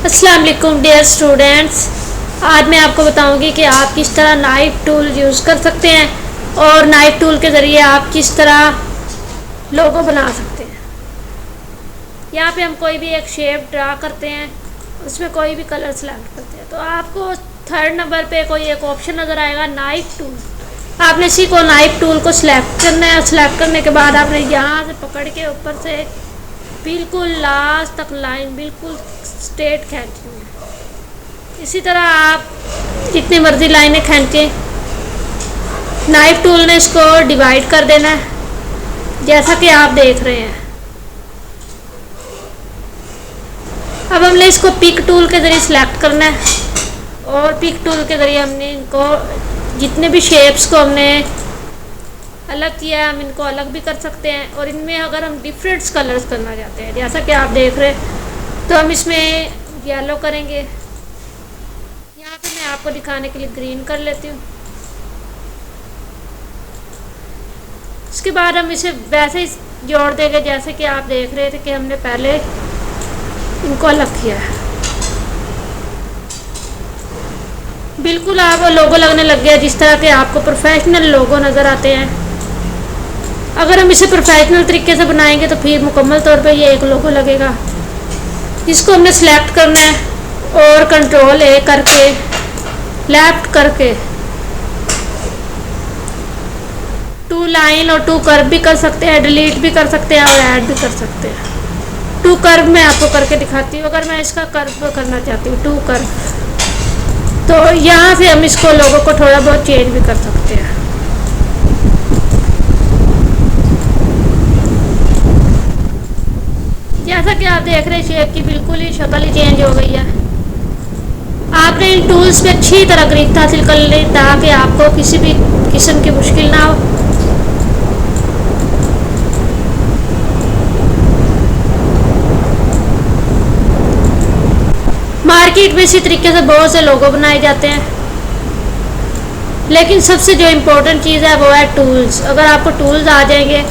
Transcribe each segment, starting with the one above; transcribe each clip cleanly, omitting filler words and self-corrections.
अस्सलाम वालेकुम dear students. आज मैं आपको बताऊंगी कि आप किस तरह नाइफ टूल यूज़ कर सकते हैं और नाइफ टूल के ज़रिए आप किस तरह लोगो बना सकते हैं। यहाँ पे हम कोई भी एक शेप ड्रा करते हैं, उसमें कोई भी कलर सेलेक्ट करते हैं तो आपको थर्ड नंबर पे कोई एक ऑप्शन नज़र आएगा नाइफ टूल। आपने इसी को नाइफ टूल को सिलेक्ट करना है और सिलेक्ट करने के बाद आपने यहाँ से पकड़ के ऊपर से बिल्कुल लास्ट तक लाइन बिल्कुल स्ट्रेट खींचनी है। इसी तरह आप जितनी मर्जी लाइनें खींचें, नाइफ टूल ने इसको डिवाइड कर देना है जैसा कि आप देख रहे हैं। अब हमने इसको पिक टूल के ज़रिए सिलेक्ट करना है और पिक टूल के ज़रिए हमने इनको जितने भी शेप्स को हमने अलग किया है हम इनको अलग भी कर सकते हैं। और इनमें अगर हम डिफरेंट कलर्स करना चाहते हैं जैसा कि आप देख रहे हैं तो हम इसमें येलो करेंगे। यहाँ पे मैं आपको दिखाने के लिए ग्रीन कर लेती हूँ। उसके बाद हम इसे वैसे ही जोड़ देंगे जैसे कि आप देख रहे थे कि हमने पहले इनको अलग किया है। बिल्कुल आप लोगो लगने लग गया जिस तरह के आपको प्रोफेशनल लोगो नज़र आते हैं। अगर हम इसे प्रोफेशनल तरीके से बनाएंगे तो फिर मुकम्मल तौर पे ये एक लोगो लगेगा। इसको हमने सेलेक्ट करना है और कंट्रोल ए करके लेफ्ट करके टू लाइन और टू कर्व भी कर सकते हैं, डिलीट भी कर सकते हैं और ऐड भी कर सकते हैं। टू कर्व मैं आपको करके दिखाती हूँ। अगर मैं इसका कर्व करना चाहती हूँ टू कर्व तो यहाँ से हम इसको लोगों को थोड़ा बहुत चेंज भी कर सकते हैं। जैसा कि आप देख रहे हैं शेप की बिल्कुल ही शक्ल ही चेंज हो गई है। आपने इन टूल्स पे अच्छी तरह गिरफ्त हासिल कर ली ताकि आपको किसी भी किस्म की मुश्किल ना हो। मार्केट में इसी तरीके से बहुत से लोगो बनाए जाते हैं, लेकिन सबसे जो इम्पोर्टेंट चीज़ है वो है टूल्स। अगर आपको टूल्स आ जाएंगे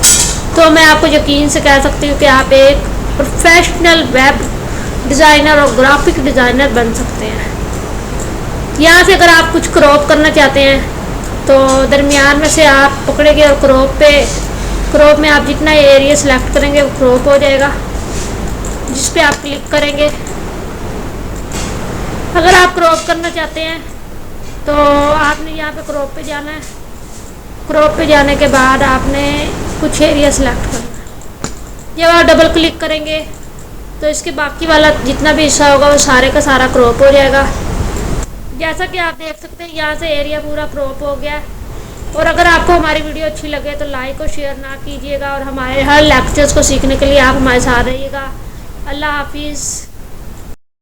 तो मैं आपको यकीन से कह सकती हूँ कि आप एक प्रोफेशनल वेब डिज़ाइनर और ग्राफिक डिज़ाइनर बन सकते हैं। यहाँ से अगर आप कुछ क्रॉप करना चाहते हैं तो दरमियान में से आप पकड़ेंगे और क्रॉप में आप जितना एरिया सेलेक्ट करेंगे वो क्रॉप हो जाएगा, जिस पे आप क्लिक करेंगे। अगर आप क्रॉप करना चाहते हैं तो आपने यहाँ पे क्रॉप पे जाना है। क्रॉप पे जाने के बाद आपने कुछ एरिया सेलेक्ट करना है। जब आप डबल क्लिक करेंगे तो इसके बाकी वाला जितना भी हिस्सा होगा वो सारे का सारा क्रॉप हो जाएगा। जैसा कि आप देख सकते हैं यहाँ से एरिया पूरा क्रॉप हो गया। और अगर आपको हमारी वीडियो अच्छी लगे तो लाइक और शेयर ना कीजिएगा और हमारे हर लेक्चर्स को सीखने के लिए आप हमारे साथ रहिएगा। अल्लाह हाफिज़।